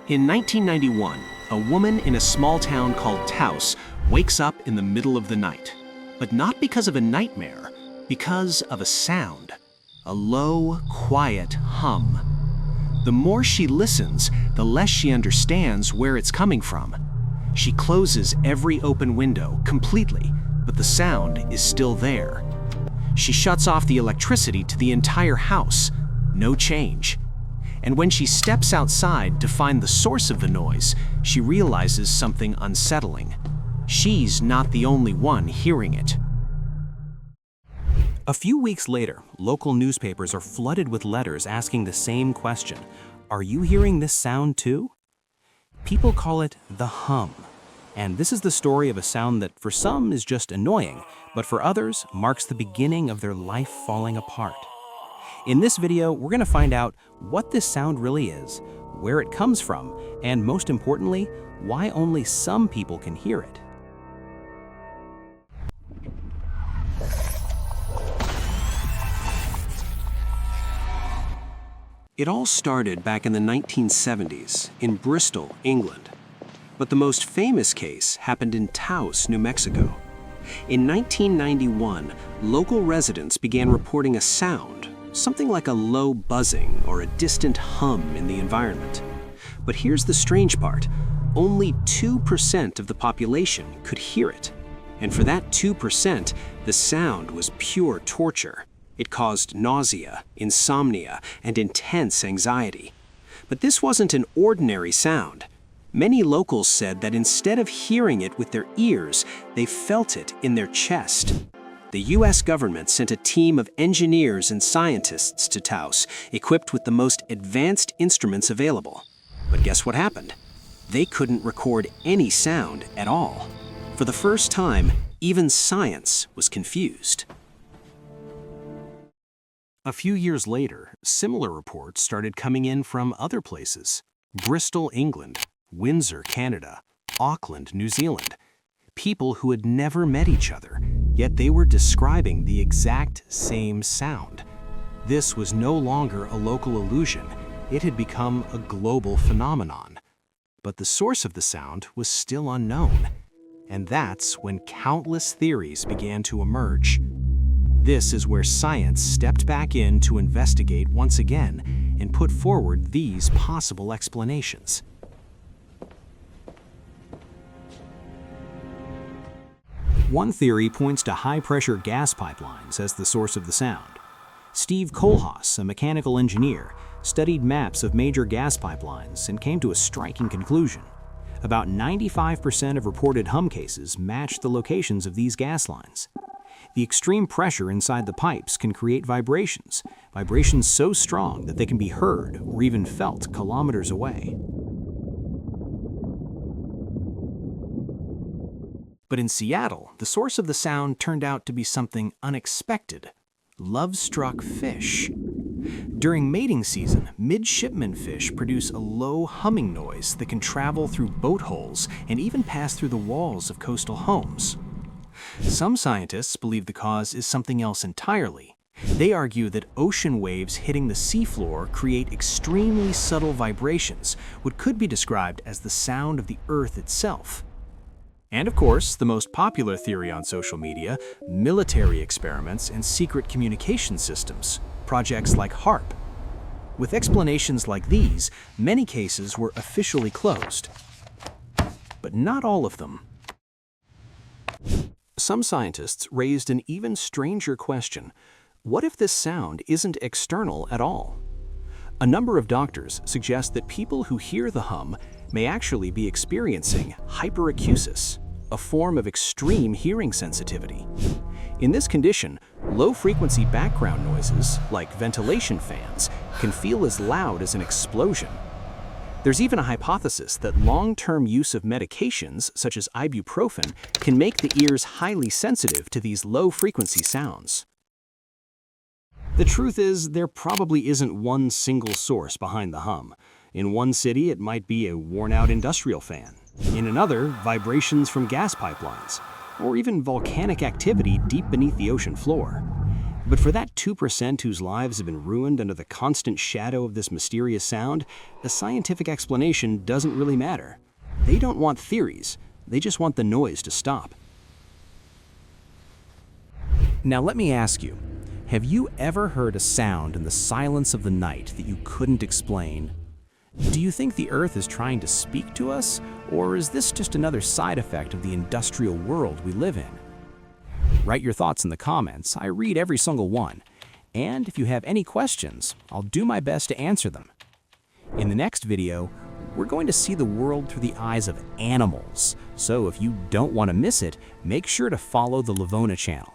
In 1991, a woman in a small town called Taos wakes up in the middle of the night. But not because of a nightmare, because of a sound. A low, quiet hum. The more she listens, the less she understands where it's coming from. She closes every open window completely, but the sound is still there. She shuts off the electricity to the entire house. No change. And when she steps outside to find the source of the noise, she realizes something unsettling. She's not the only one hearing it. A few weeks later, local newspapers are flooded with letters asking the same question. Are you hearing this sound too? People call it the hum. And this is the story of a sound that for some is just annoying, but for others marks the beginning of their life falling apart. In this video, we're going to find out what this sound really is, where it comes from, and most importantly, why only some people can hear it. It all started back in the 1970s in Bristol, England. But the most famous case happened in Taos, New Mexico. In 1991, local residents began reporting a sound, something like a low buzzing or a distant hum in the environment. But here's the strange part. Only 2% of the population could hear it. And for that 2%, the sound was pure torture. It caused nausea, insomnia, and intense anxiety. But this wasn't an ordinary sound. Many locals said that instead of hearing it with their ears, they felt it in their chest. The US government sent a team of engineers and scientists to Taos, equipped with the most advanced instruments available. But guess what happened? They couldn't record any sound at all. For the first time, even science was confused. A few years later, similar reports started coming in from other places. Bristol, England, Windsor, Canada, Auckland, New Zealand. People who had never met each other, yet they were describing the exact same sound. This was no longer a local illusion. It had become a global phenomenon. But the source of the sound was still unknown. And that's when countless theories began to emerge. This is where science stepped back in to investigate once again and put forward these possible explanations. One theory points to high-pressure gas pipelines as the source of the sound. Steve Kohlhaas, a mechanical engineer, studied maps of major gas pipelines and came to a striking conclusion. About 95% of reported hum cases match the locations of these gas lines. The extreme pressure inside the pipes can create vibrations so strong that they can be heard or even felt kilometers away. But in Seattle, the source of the sound turned out to be something unexpected: love-struck fish. During mating season, midshipman fish produce a low humming noise that can travel through boat holes and even pass through the walls of coastal homes. Some scientists believe the cause is something else entirely. They argue that ocean waves hitting the seafloor create extremely subtle vibrations, what could be described as the sound of the Earth itself. And of course, the most popular theory on social media, military experiments and secret communication systems, projects like HARP. With explanations like these, many cases were officially closed. But not all of them. Some scientists raised an even stranger question. What if this sound isn't external at all? A number of doctors suggest that people who hear the hum may actually be experiencing hyperacusis, a form of extreme hearing sensitivity. In this condition, low-frequency background noises, like ventilation fans, can feel as loud as an explosion. There's even a hypothesis that long-term use of medications, such as ibuprofen, can make the ears highly sensitive to these low-frequency sounds. The truth is, there probably isn't one single source behind the hum. In one city, it might be a worn-out industrial fan. In another, vibrations from gas pipelines, or even volcanic activity deep beneath the ocean floor. But for that 2% whose lives have been ruined under the constant shadow of this mysterious sound, a scientific explanation doesn't really matter. They don't want theories, they just want the noise to stop. Now let me ask you, have you ever heard a sound in the silence of the night that you couldn't explain? Do you think the Earth is trying to speak to us, or is this just another side effect of the industrial world we live in? Write your thoughts in the comments. I read every single one. And if you have any questions, I'll do my best to answer them. In the next video, we're going to see the world through the eyes of animals. So if you don't want to miss it, make sure to follow the Livona channel.